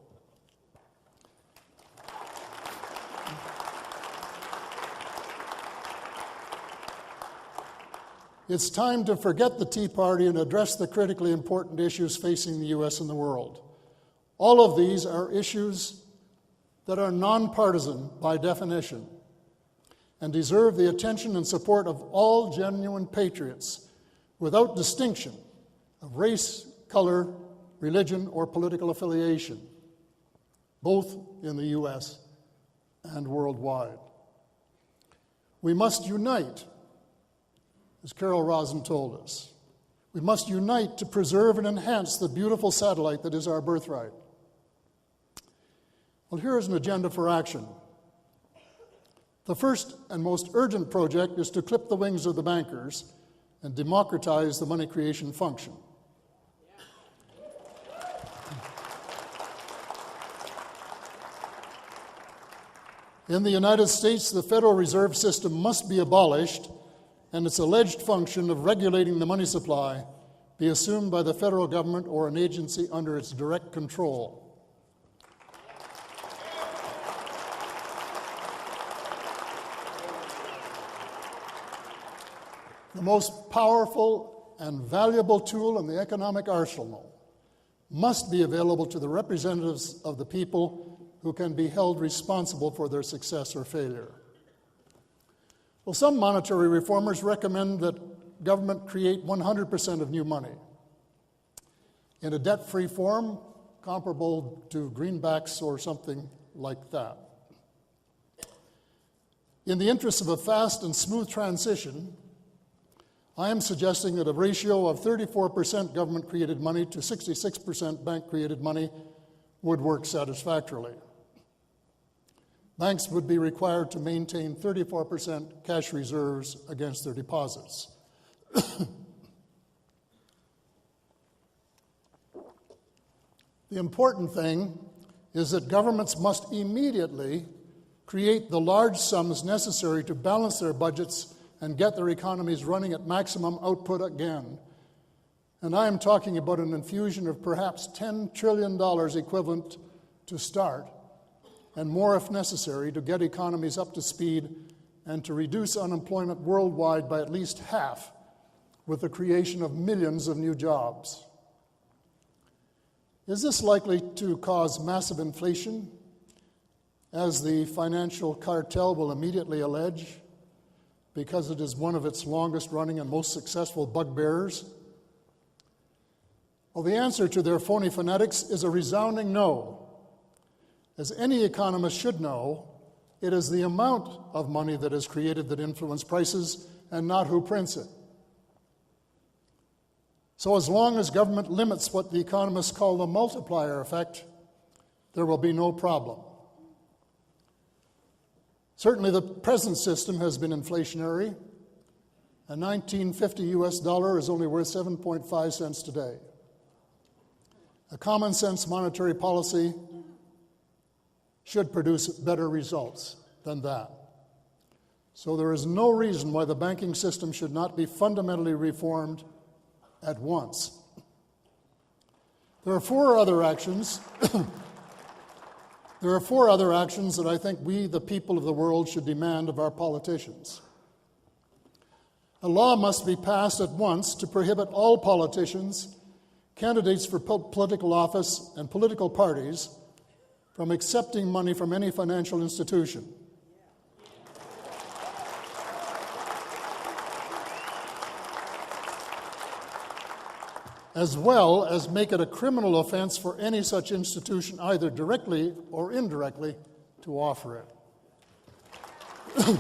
It's time to forget the Tea Party and address the critically important issues facing the U.S. and the world. All of these are issues that are nonpartisan by definition and deserve the attention and support of all genuine patriots without distinction of race, color, religion, or political affiliation, both in the U.S. and worldwide. We must unite, as Carol Rosin told us. We must unite to preserve and enhance the beautiful satellite that is our birthright. Well, here is an agenda for action. The first and most urgent project is to clip the wings of the bankers and democratize the money creation function. In the United States, the Federal Reserve System must be abolished and its alleged function of regulating the money supply be assumed by the federal government or an agency under its direct control. The most powerful and valuable tool in the economic arsenal must be available to the representatives of the people who can be held responsible for their success or failure. Well, some monetary reformers recommend that government create 100% of new money in a debt-free form comparable to greenbacks or something like that. In the interest of a fast and smooth transition, I am suggesting that a ratio of 34% government-created money to 66% bank-created money would work satisfactorily. Banks would be required to maintain 34% cash reserves against their deposits. The important thing is that governments must immediately create the large sums necessary to balance their budgets and get their economies running at maximum output again. And I am talking about an infusion of perhaps $10 trillion equivalent to start, and more if necessary, to get economies up to speed and to reduce unemployment worldwide by at least half with the creation of millions of new jobs. Is this likely to cause massive inflation, as the financial cartel will immediately allege, because it is one of its longest-running and most successful bugbearers? Well, the answer to their phony phonetics is a resounding no. As any economist should know, it is the amount of money that is created that influences prices and not who prints it. So as long as government limits what the economists call the multiplier effect, there will be no problem. Certainly the present system has been inflationary. A 1950 US dollar is only worth 7.5 cents today. A common sense monetary policy should produce better results than that. So there is no reason why the banking system should not be fundamentally reformed at once. There are four other actions that I think we, the people of the world, should demand of our politicians. A law must be passed at once to prohibit all politicians, candidates for political office, and political parties from accepting money from any financial institution. As well as make it a criminal offense for any such institution, either directly or indirectly, to offer it.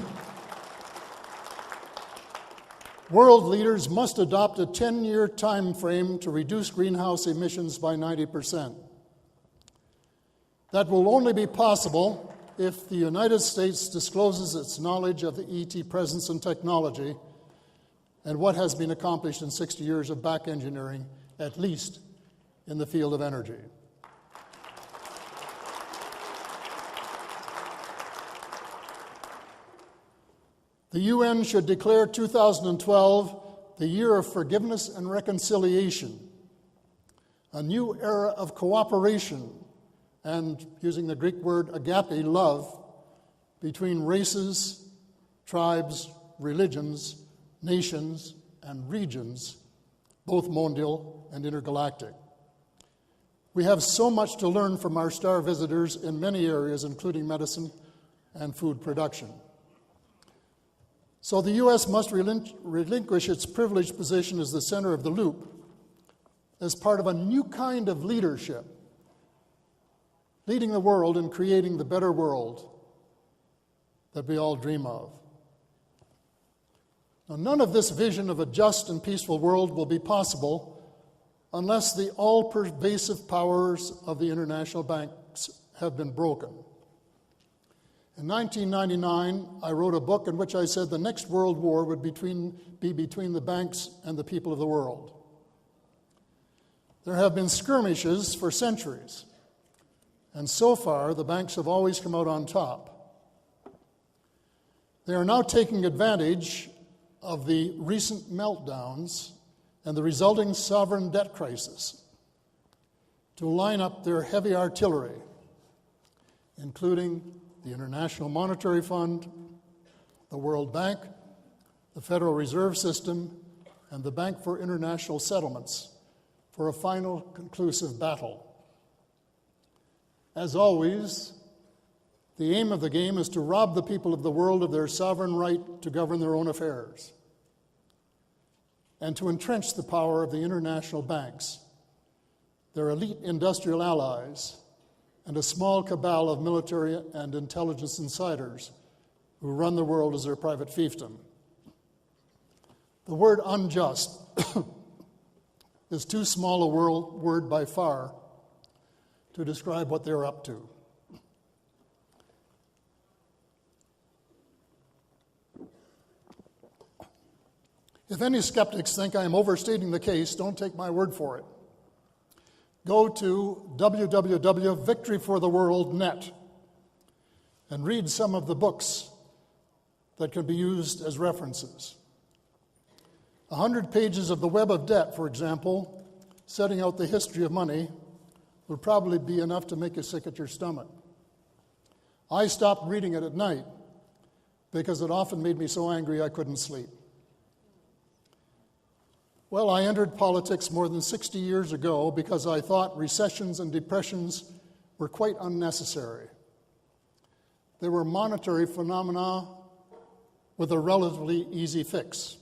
World leaders must adopt a 10-year time frame to reduce greenhouse emissions by 90%. That will only be possible if the United States discloses its knowledge of the ET presence and technology and what has been accomplished in 60 years of back engineering, at least in the field of energy. The UN should declare 2012 the year of forgiveness and reconciliation, a new era of cooperation and, using the Greek word agape, love, between races, tribes, religions, nations, and regions, both mondial and intergalactic. We have so much to learn from our star visitors in many areas, including medicine and food production. So the U.S. must relinquish its privileged position as the center of the loop as part of a new kind of leadership, leading the world in creating the better world that we all dream of. Now, none of this vision of a just and peaceful world will be possible unless the all-pervasive powers of the international banks have been broken. In 1999, I wrote a book in which I said the next world war would be between the banks and the people of the world. There have been skirmishes for centuries, and so far the banks have always come out on top. They are now taking advantage of the recent meltdowns and the resulting sovereign debt crisis to line up their heavy artillery, including the International Monetary Fund, the World Bank, the Federal Reserve System, and the Bank for International Settlements, for a final conclusive battle. As always, the aim of the game is to rob the people of the world of their sovereign right to govern their own affairs and to entrench the power of the international banks, their elite industrial allies, and a small cabal of military and intelligence insiders who run the world as their private fiefdom. The word unjust is too small a word by far to describe what they're up to. If any skeptics think I am overstating the case, don't take my word for it. Go to www.victoryfortheworld.net and read some of the books that can be used as references. 100 pages of The Web of Debt, for example, setting out the history of money, will probably be enough to make you sick at your stomach. I stopped reading it at night because it often made me so angry I couldn't sleep. Well, I entered politics more than 60 years ago because I thought recessions and depressions were quite unnecessary. They were monetary phenomena with a relatively easy fix.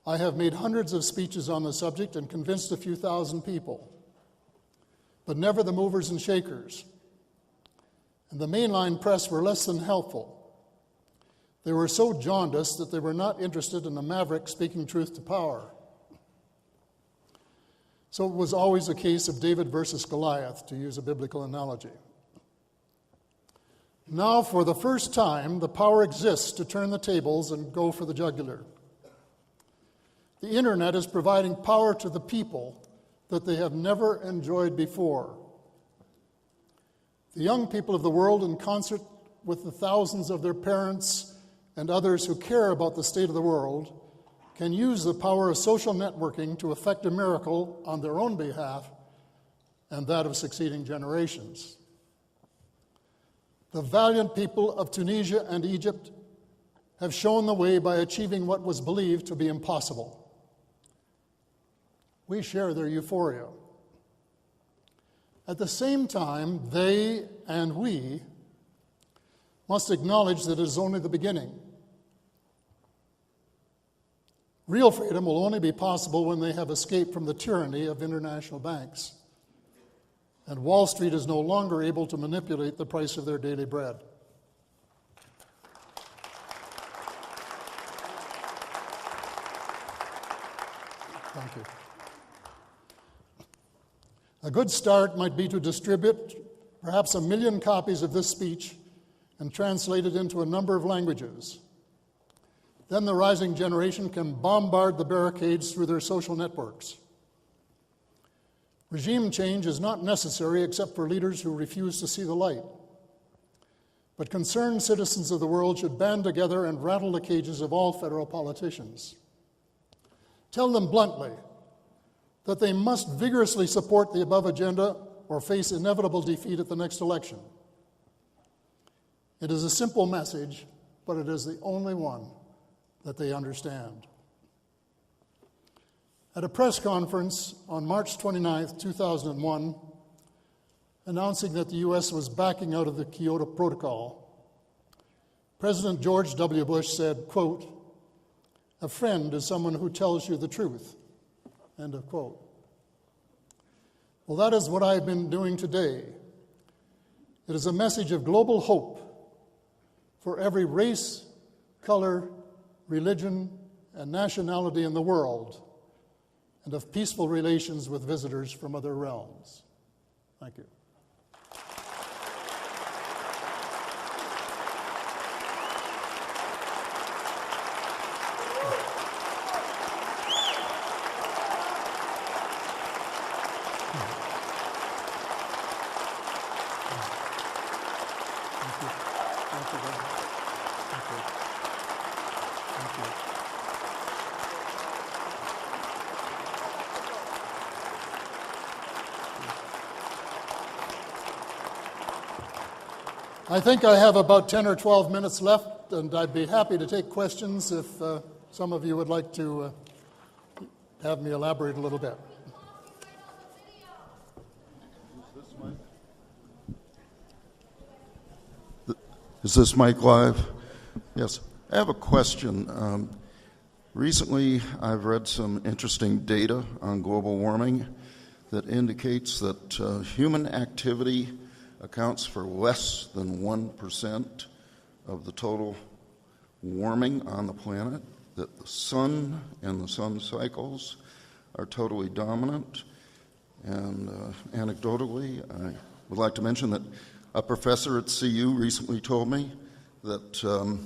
I have made hundreds of speeches on the subject and convinced a few thousand people, but never the movers and shakers. And the mainline press were less than helpful. They were so jaundiced that they were not interested in a maverick speaking truth to power. So it was always a case of David versus Goliath, to use a biblical analogy. Now, for the first time, the power exists to turn the tables and go for the jugular. The internet is providing power to the people that they have never enjoyed before. The young people of the world, in concert with the thousands of their parents and others who care about the state of the world, can use the power of social networking to effect a miracle on their own behalf and that of succeeding generations. The valiant people of Tunisia and Egypt have shown the way by achieving what was believed to be impossible. We share their euphoria. At the same time, they and we must acknowledge that it is only the beginning. Real freedom will only be possible when they have escaped from the tyranny of international banks, and Wall Street is no longer able to manipulate the price of their daily bread. Thank you. A good start might be to distribute perhaps 1 million copies of this speech and translate it into a number of languages. Then the rising generation can bombard the barricades through their social networks. Regime change is not necessary except for leaders who refuse to see the light. But concerned citizens of the world should band together and rattle the cages of all federal politicians. Tell them bluntly that they must vigorously support the above agenda or face inevitable defeat at the next election. It is a simple message, but it is the only one that they understand. At a press conference on March 29, 2001, announcing that the U.S. was backing out of the Kyoto Protocol, President George W. Bush said, quote, "A friend is someone who tells you the truth," end of quote. Well, that is what I've been doing today. It is a message of global hope for every race, color, religion, and nationality in the world, and of peaceful relations with visitors from other realms. Thank you. I think I have about 10 or 12 minutes left, and I'd be happy to take questions if some of you would like to have me elaborate a little bit. Is this mic live? Yes. I have a question. Recently, I've read some interesting data on global warming that indicates that human activity accounts for less than 1% of the total warming on the planet, that the sun and the sun cycles are totally dominant. And anecdotally, I would like to mention that a professor at CU recently told me that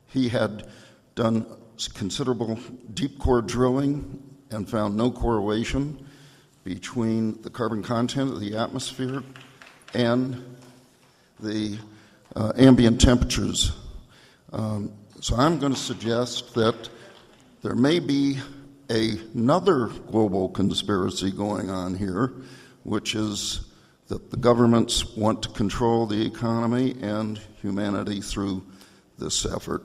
he had done considerable deep core drilling and found no correlation between the carbon content of the atmosphere and the ambient temperatures. So I'm going to suggest that there may be another global conspiracy going on here, which is that the governments want to control the economy and humanity through this effort.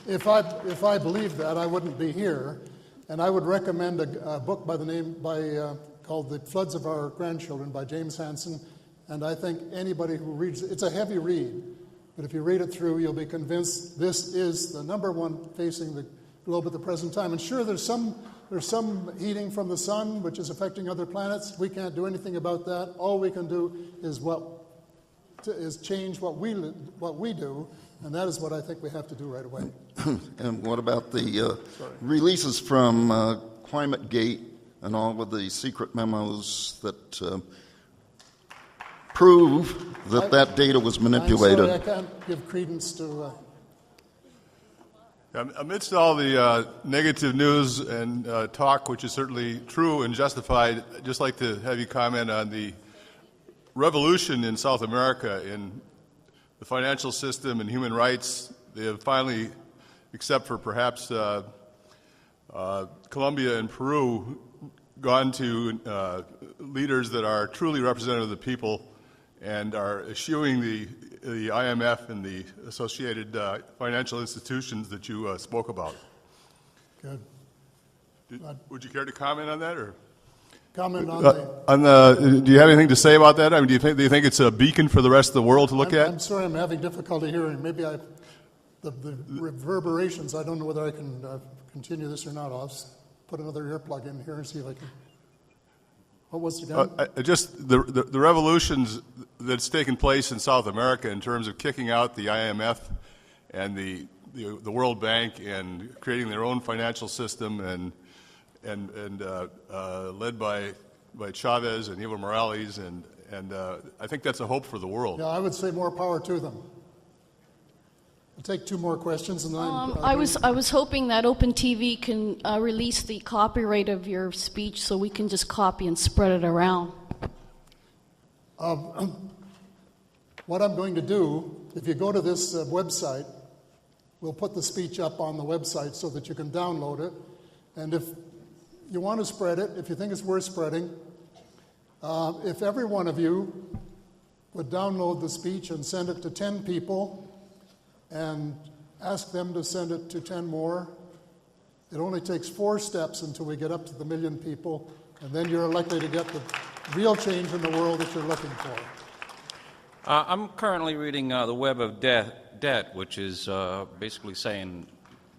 If I believed that, I wouldn't be here. And I would recommend a book called The Floods of Our Grandchildren by James Hansen. And I think anybody who reads it's a heavy read, but if you read it through, you'll be convinced this is the number one facing the globe at the present time. And sure, there's some heating from the sun, which is affecting other planets. We can't do anything about that. All we can do is change what we do, and that is what I think we have to do right away. And what about the releases from ClimateGate and all of the secret memos that prove that data was manipulated? I'm sorry, I can't give credence to... Amidst all the negative news and talk, which is certainly true and justified, I'd just like to have you comment on the revolution in South America in the financial system and human rights. They have finally, except for perhaps Colombia and Peru, gone to leaders that are truly representative of the people and are eschewing the IMF and the associated financial institutions that you spoke about. Good. Would you care to comment on that, or comment do you have anything to say about that? I mean, do you think it's a beacon for the rest of the world to look at? I'm sorry, I'm having difficulty hearing. Maybe the reverberations. I don't know whether I can continue this or not. I'll put another earplug in here and see if I can. What was it again? Just the revolutions that's taken place in South America in terms of kicking out the IMF and the World Bank and creating their own financial system and led by Chavez and Evo Morales and I think that's a hope for the world. Yeah, I would say more power to them. I'll take two more questions and then I was hoping that Open TV can release the copyright of your speech so we can just copy and spread it around. What I'm going to do, if you go to this website, we'll put the speech up on the website so that you can download it. And if you want to spread it, if you think it's worth spreading, if every one of you would download the speech and send it to 10 people, and ask them to send it to 10 more. It only takes 4 steps until we get up to the 1 million people, and then you're likely to get the real change in the world that you're looking for. I'm currently reading The Web of Debt, which is basically saying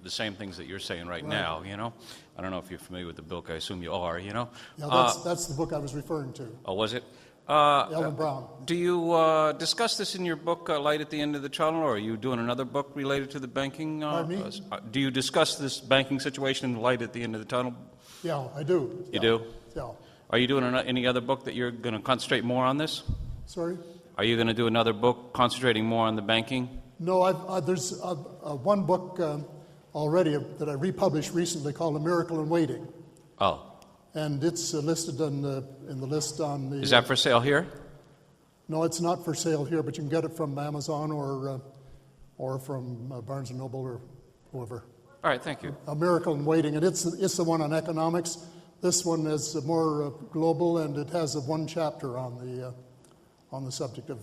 the same things that you're saying right now, you know. I don't know if you're familiar with the book. I assume you are, you know. Yeah, that's the book I was referring to. Oh, was it? Ellen Brown. Do you discuss this in your book, Light at the End of the Tunnel, or are you doing another book related to the banking? Pardon me? Do you discuss this banking situation in Light at the End of the Tunnel? Yeah, I do. You do? Yeah. Are you doing any other book that you're going to concentrate more on this? Sorry? Are you going to do another book concentrating more on the banking? No, there's one book already that I republished recently called A Miracle in Waiting. Oh. And it's listed in the list on the... Is that for sale here? No, it's not for sale here, but you can get it from Amazon or from Barnes & Noble or whoever. All right, thank you. A Miracle in Waiting, and it's the one on economics. This one is more global, and it has one chapter on the subject of...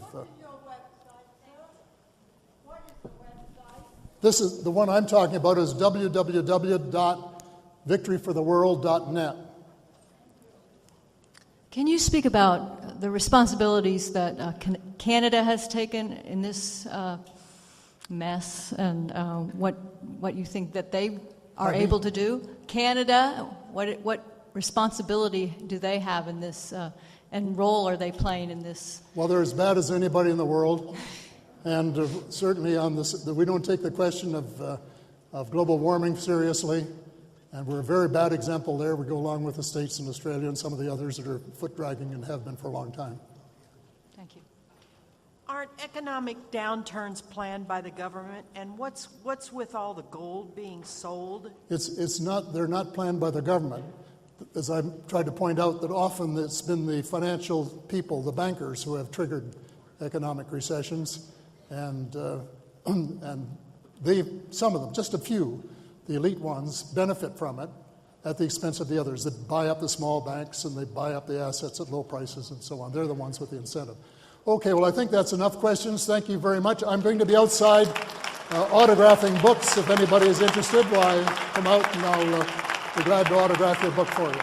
This is the one I'm talking about is www.victoryfortheworld.net. Can you speak about the responsibilities that Canada has taken in this mess and what you think that they are able to do? Canada, what responsibility do they have in this and role are they playing in this? Well, they're as bad as anybody in the world. And certainly on this, we don't take the question of global warming seriously. And we're a very bad example there. We go along with the States and Australia and some of the others that are foot-dragging and have been for a long time. Thank you. Aren't economic downturns planned by the government? And what's with all the gold being sold? It's not. They're not planned by the government. As I've tried to point out, that often it's been the financial people, the bankers, who have triggered economic recessions. And some of them, just a few, the elite ones, benefit from it at the expense of the others that buy up the small banks and they buy up the assets at low prices and so on. They're the ones with the incentive. Okay, well, I think that's enough questions. Thank you very much. I'm going to be outside autographing books. If anybody is interested, why come out and I'll be glad to autograph your book for you.